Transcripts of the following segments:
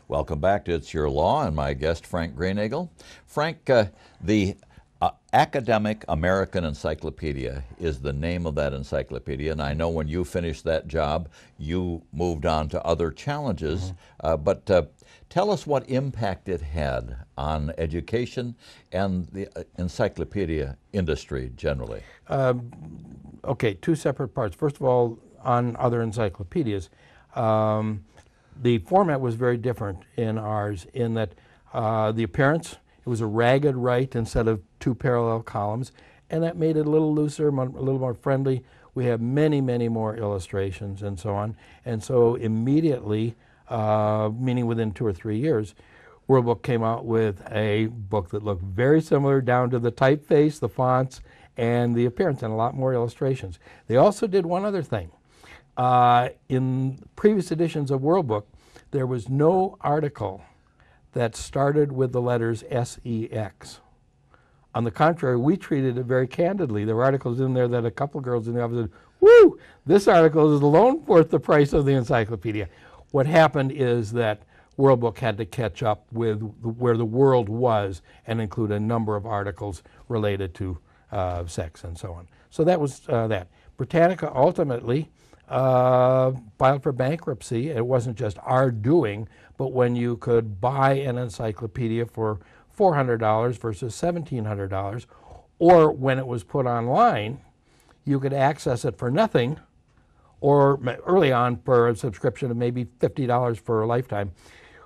Welcome back to It's Your Law and my guest, Frank Greenagel. Frank, the Academic American Encyclopedia is the name of that encyclopedia, and I know when you finished that job, you moved on to other challenges, but tell us what impact it had on education and the encyclopedia industry generally. Okay, two separate parts. First of all, on other encyclopedias, the format was very different in ours in that the appearance, it was a ragged right instead of two parallel columns, and that made it a little looser, a little more friendly. We have many, many more illustrations and so on. And so immediately, meaning within 2 or 3 years, World Book came out with a book that looked very similar down to the typeface, the fonts, and the appearance, and a lot more illustrations. They also did one other thing. In previous editions of World Book, there was no article that started with the letters SEX. On the contrary, we treated it very candidly. There were articles in there that a couple girls in the office said, "Woo, this article is alone worth the price of the encyclopedia." What happened is that World Book had to catch up with where the world was and include a number of articles related to sex and so on. So that was that. Britannica ultimately filed for bankruptcy. It wasn't just our doing, but when you could buy an encyclopedia for $400 versus $1,700, or when it was put online, you could access it for nothing, or early on for a subscription of maybe $50 for a lifetime.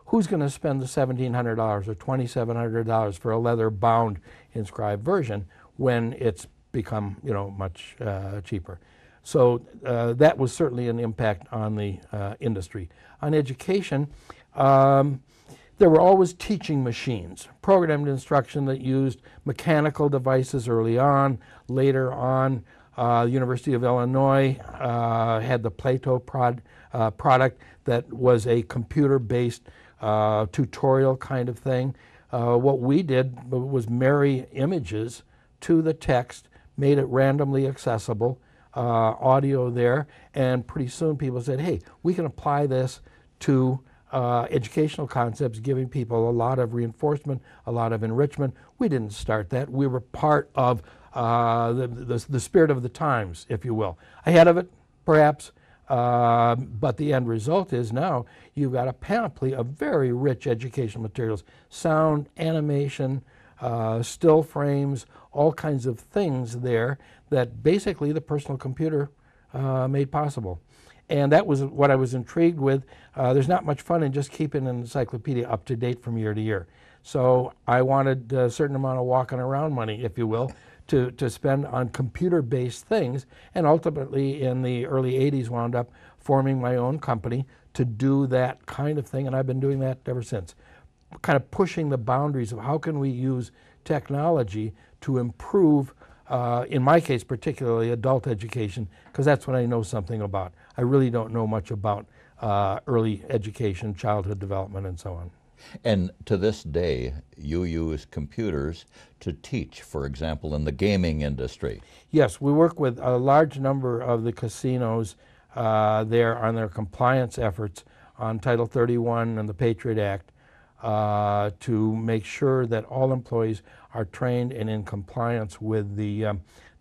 Who's going to spend the $1,700 or $2,700 for a leather-bound inscribed version when it's become, much cheaper? So that was certainly an impact on the industry. On education, there were always teaching machines, programmed instruction that used mechanical devices early on. Later on, the University of Illinois had the Plato product that was a computer-based tutorial kind of thing. What we did was marry images to the text, made it randomly accessible, audio there, and pretty soon people said, hey, we can apply this to educational concepts, giving people a lot of reinforcement, a lot of enrichment. We didn't start that. We were part of the spirit of the times, if you will. Ahead of it, perhaps, but the end result is now you've got a panoply of very rich educational materials, sound, animation, still frames, all kinds of things there that basically the personal computer made possible. And that was what I was intrigued with. There's not much fun in just keeping an encyclopedia up to date from year to year. So I wanted a certain amount of walking around money, if you will, to spend on computer-based things, and ultimately in the early 80s wound up forming my own company to do that kind of thing, and I've been doing that ever since. Kind of pushing the boundaries of how can we use technology to improve, in my case particularly, adult education, because that's what I know something about. I really don't know much about early education, childhood development, and so on. And to this day, you use computers to teach, for example, in the gaming industry. Yes, we work with a large number of the casinos there on their compliance efforts on Title 31 and the Patriot Act to make sure that all employees are trained and in compliance with the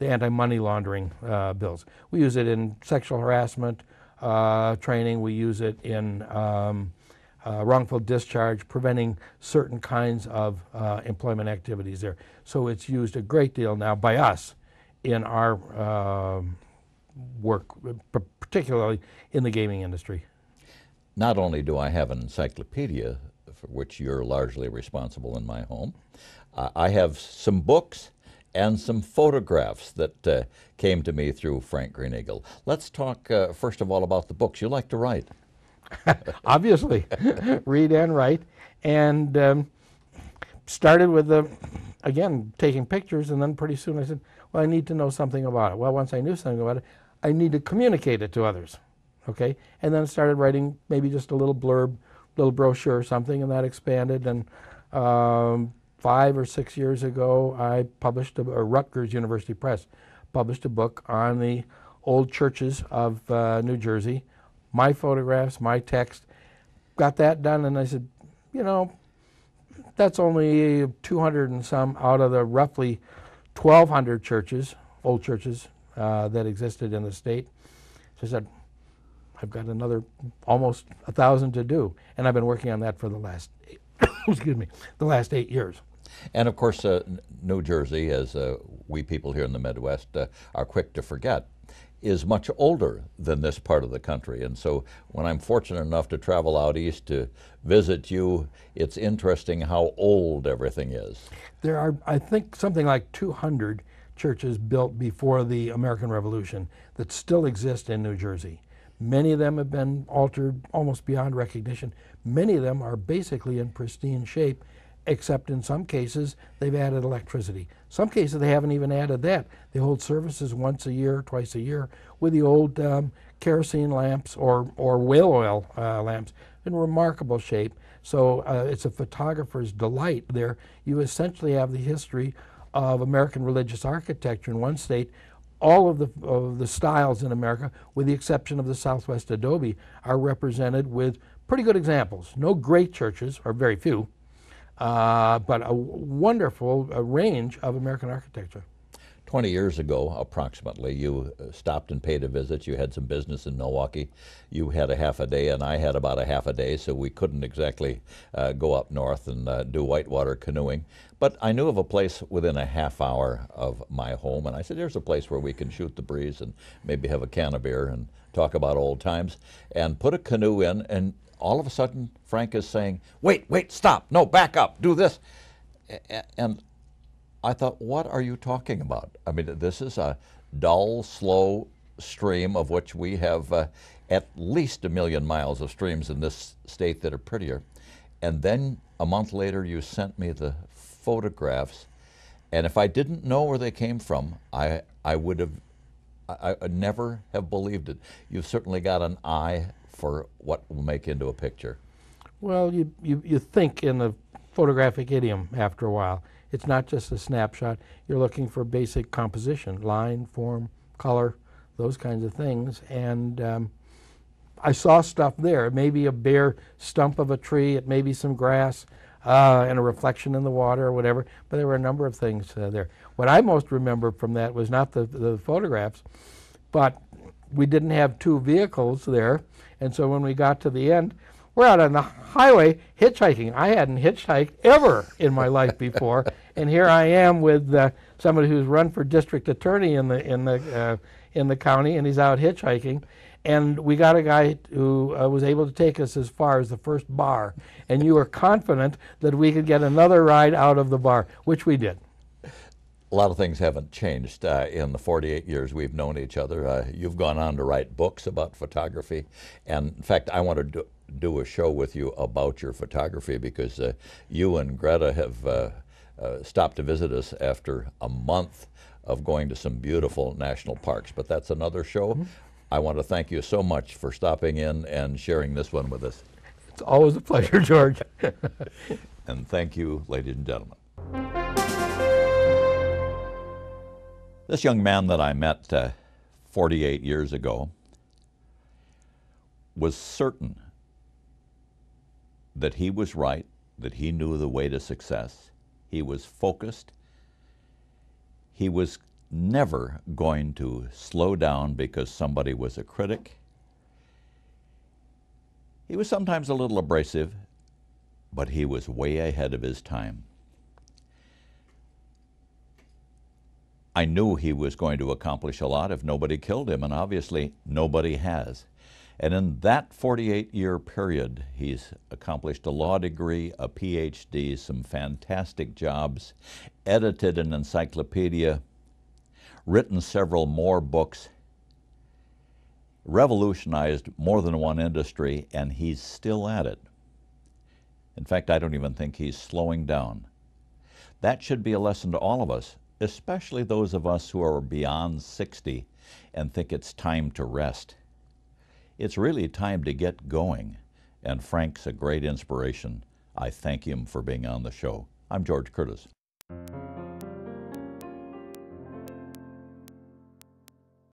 anti-money laundering bills. We use it in sexual harassment training. We use it in wrongful discharge, preventing certain kinds of employment activities there. So it's used a great deal now by us in our work, particularly in the gaming industry. Not only do I have an encyclopedia, for which you're largely responsible in my home, I have some books and some photographs that came to me through Frank Greenagel. Let's talk first of all about the books. You like to write. Obviously, read and write, and started with again, taking pictures, and then pretty soon I said, well, I need to know something about it. Well, once I knew something about it, I need to communicate it to others, okay? And then started writing maybe just a little blurb, little brochure or something, and that expanded, and 5 or 6 years ago, I published, Rutgers University Press published a book on the old churches of New Jersey, my photographs, my text. Got that done, and I said, you know, that's only 200 and some out of the roughly 1,200 churches, old churches, that existed in the state. So I said, I've got another almost 1,000 to do, and I've been working on that for the last, excuse me, the last 8 years. And of course, New Jersey, as we people here in the Midwest are quick to forget, is much older than this part of the country. And so when I'm fortunate enough to travel out east to visit you, it's interesting how old everything is. There are, I think, something like 200 churches built before the American Revolution that still exist in New Jersey. Many of them have been altered almost beyond recognition. Many of them are basically in pristine shape, except in some cases they've added electricity. Some cases they haven't even added that. They hold services once a year, twice a year, with the old kerosene lamps or whale oil lamps in remarkable shape. So it's a photographer's delight there. You essentially have the history of American religious architecture in one state. All of the styles in America, with the exception of the Southwest adobe, are represented with pretty good examples. No great churches, or very few, but a wonderful range of American architecture. 20 years ago, approximately, you stopped and paid a visit. You had some business in Milwaukee. You had a half a day, and I had about a half a day, so we couldn't exactly go up north and do whitewater canoeing. But I knew of a place within a half hour of my home, and I said, there's a place where we can shoot the breeze and maybe have a can of beer and talk about old times, and put a canoe in, and all of a sudden, Frank is saying, wait, stop, no, back up, do this. And I thought, what are you talking about? I mean, this is a dull, slow stream of which we have at least 1 million miles of streams in this state that are prettier. And then a month later, you sent me the photographs. And if I didn't know where they came from, I would never have believed it. You've certainly got an eye for what will make into a picture. Well, you think in the photographic idiom after a while. It's not just a snapshot. You're looking for basic composition, line, form, color, those kinds of things. And I saw stuff there. It may be a bare stump of a tree. It may be some grass and a reflection in the water or whatever. But there were a number of things there. What I most remember from that was not the photographs, but we didn't have two vehicles there. And so when we got to the end, we're out on the highway hitchhiking. I hadn't hitchhiked ever in my life before, and here I am with somebody who's run for district attorney in the county, and he's out hitchhiking. And we got a guy who was able to take us as far as the first bar, and you were confident that we could get another ride out of the bar, which we did. A lot of things haven't changed in the 48 years we've known each other. You've gone on to write books about photography, and in fact, I want to do a show with you about your photography because you and Greta have stopped to visit us after a month of going to some beautiful national parks, but that's another show. Mm-hmm. I want to thank you so much for stopping in and sharing this one with us. It's always a pleasure, George. And thank you, ladies and gentlemen. This young man that I met 48 years ago was certain that he was right, that he knew the way to success. He was focused. He was never going to slow down because somebody was a critic. He was sometimes a little abrasive, but he was way ahead of his time. I knew he was going to accomplish a lot if nobody killed him, and obviously nobody has. And in that 48-year period, he's accomplished a law degree, a PhD, some fantastic jobs, edited an encyclopedia, written several more books, revolutionized more than one industry, and he's still at it. In fact, I don't even think he's slowing down. That should be a lesson to all of us, especially those of us who are beyond 60 and think it's time to rest. It's really time to get going, and Frank's a great inspiration. I thank him for being on the show. I'm George Curtis.